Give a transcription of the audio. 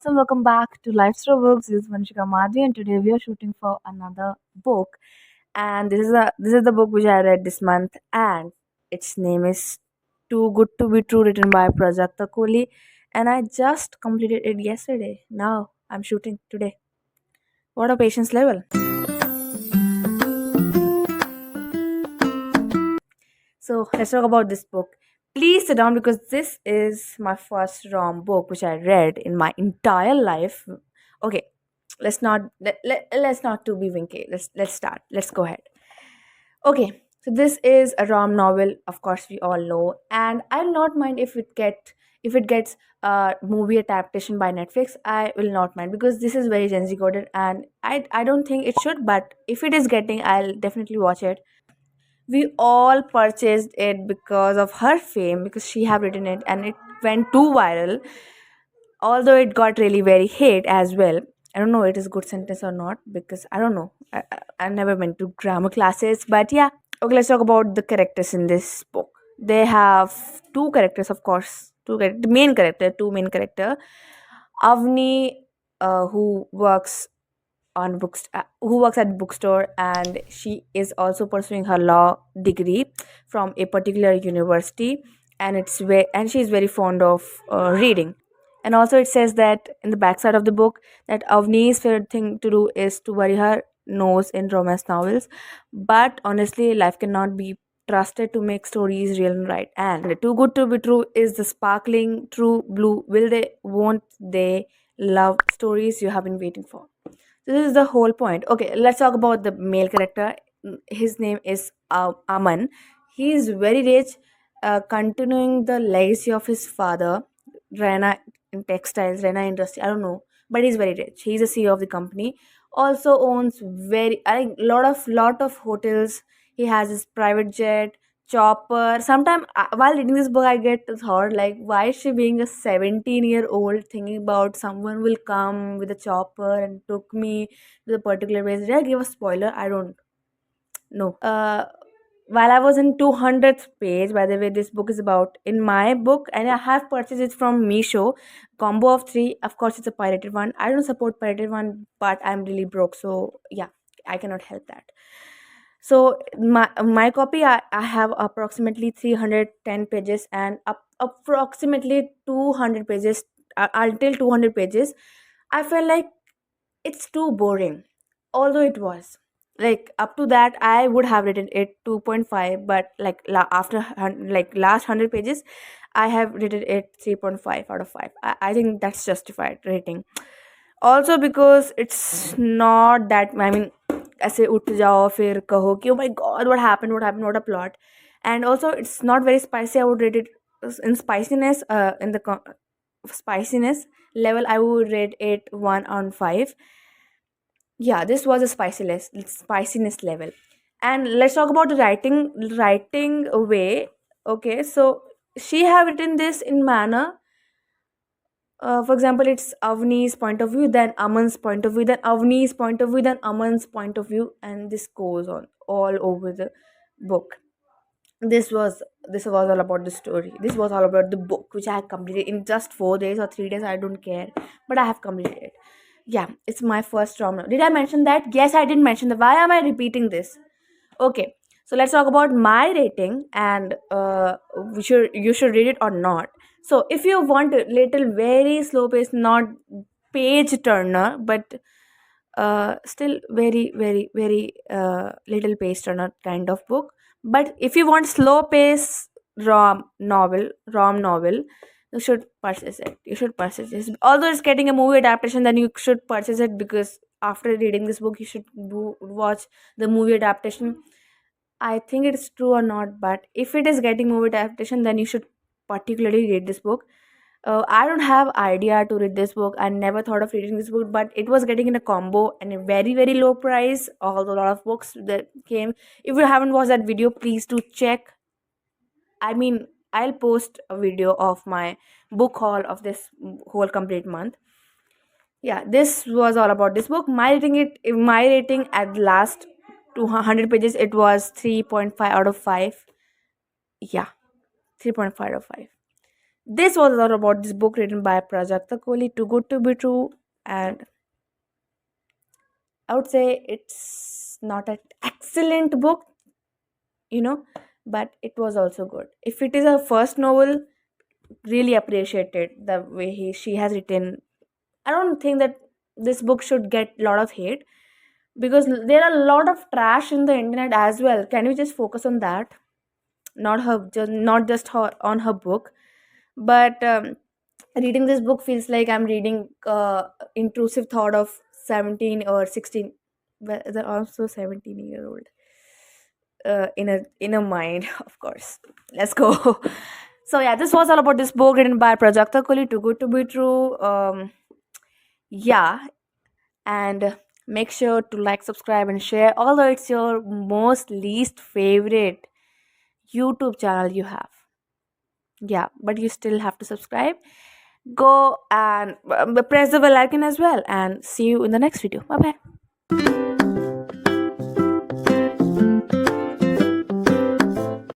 So welcome back to Life Through Books. This is Vanshika Madhi, and today we are shooting for another book. And this is the book which I read this month, and its name is Too Good to Be True, written by Prajakta Koli. And I just completed it yesterday. Now I'm shooting today. What a patience level! So let's talk about this book. Please sit down because this is my first rom book which I read in my entire life. Okay, let's not to be winky. Let's start. Let's go ahead. Okay, so this is a rom novel. Of course, we all know, and I'll not mind if it gets a movie adaptation by Netflix. I will not mind because this is very Gen Z coded, and I don't think it should. But if it is getting, I'll definitely watch it. We all purchased it because of her fame, because she have written it and it went too viral, although it got really very hate as well. I don't know it is good sentence or not, because I don't know. I never went to grammar classes, but yeah. Okay, let's talk about the characters in this book. They have two characters, of course. The main character, two main character. Avni, who works who works at bookstore, and she is also pursuing her law degree from a particular university, and she is very fond of reading. And also it says that in the backside of the book that Avni's favorite thing to do is to bury her nose in romance novels, but honestly life cannot be trusted to make stories real and right, and Too Good to Be True is the sparkling true blue will they won't they love stories you have been waiting for. So this is the whole point. Okay, let's talk about the male character. His name is Aman. He is very rich, continuing the legacy of his father, Rana in textiles, Rana industry. I don't know, but he's very rich. He's the CEO of the company. Also owns I think lot of hotels. He has his private jet, chopper. Sometimes while reading this book, I get the thought like, why is she being a 17-year-old thinking about someone will come with a chopper and took me to the particular place? Did I give a spoiler? I don't know. While I was in 200th page, by the way, this book is about in my book, and I have purchased it from Misho, combo of three. Of course, it's a pirated one. I don't support pirated one, but I'm really broke, so yeah, I cannot help that. So my copy, I have approximately 310 pages and approximately 200 pages, until 200 pages. I felt like it's too boring, although it was like up to that I would have written it 2.5, but like like last 100 pages I have written it 3.5 out of 5. I think that's justified rating, also because it's not that, I mean, ऐसे उठ जाओ फिर कहो कि oh my god, what a plot. And also it's not very spicy. I would rate it in spiciness, in the spiciness level I would rate it 1 on 5. Yeah, this was a spiciness level. And let's talk about the writing way. Okay, so she have written this in manner, for example, it's Avni's point of view, then Aman's point of view, then Avni's point of view, then Aman's point of view, and this goes on all over the book. This was all about the story. This was all about the book, which I had completed in just 4 days or 3 days. I don't care, but I have completed it. Yeah, it's my first rom. Did I mention that? Yes, I didn't mention that. Why am I repeating this? Okay, so let's talk about my rating, and you should read it or not. So if you want a little very slow pace, not page turner, but still very very little page turner kind of book. But if you want slow pace rom novel, you should purchase it. You should purchase it. Although it's getting a movie adaptation, then you should purchase it, because after reading this book, you should watch the movie adaptation. I think it's true or not, but if it is getting movie adaptation, then you should particularly read this book. I don't have idea to read this book. I never thought of reading this book, but it was getting in a combo and a very very low price. Although a lot of books that came. If you haven't watched that video, please do check. I mean, I'll post a video of my book haul of this whole complete month. Yeah, this was all about this book. My rating at last 200 pages, it was 3.5 out of 5. Yeah, 3.5 out of 5. This was all about this book written by Prajakta Koli, Too Good to Be True. And I would say it's not an excellent book, you know, but it was also good. If it is a first novel, really appreciated the way she has written. I don't think that this book should get a lot of hate, because there are a lot of trash in the internet as well. Can we just focus on that? Not just her on her book, but reading this book feels like I'm reading intrusive thought of 17 or 16, but they're also 17-year old in a mind. Of course, let's go. So yeah, this was all about this book written by Prajakta Koli, Too Good to Be True. Yeah, and make sure to like, subscribe, and share, although it's your most least favorite YouTube channel you have. Yeah, but you still have to subscribe. Go and press the bell icon as well, and see you in the next video. Bye bye.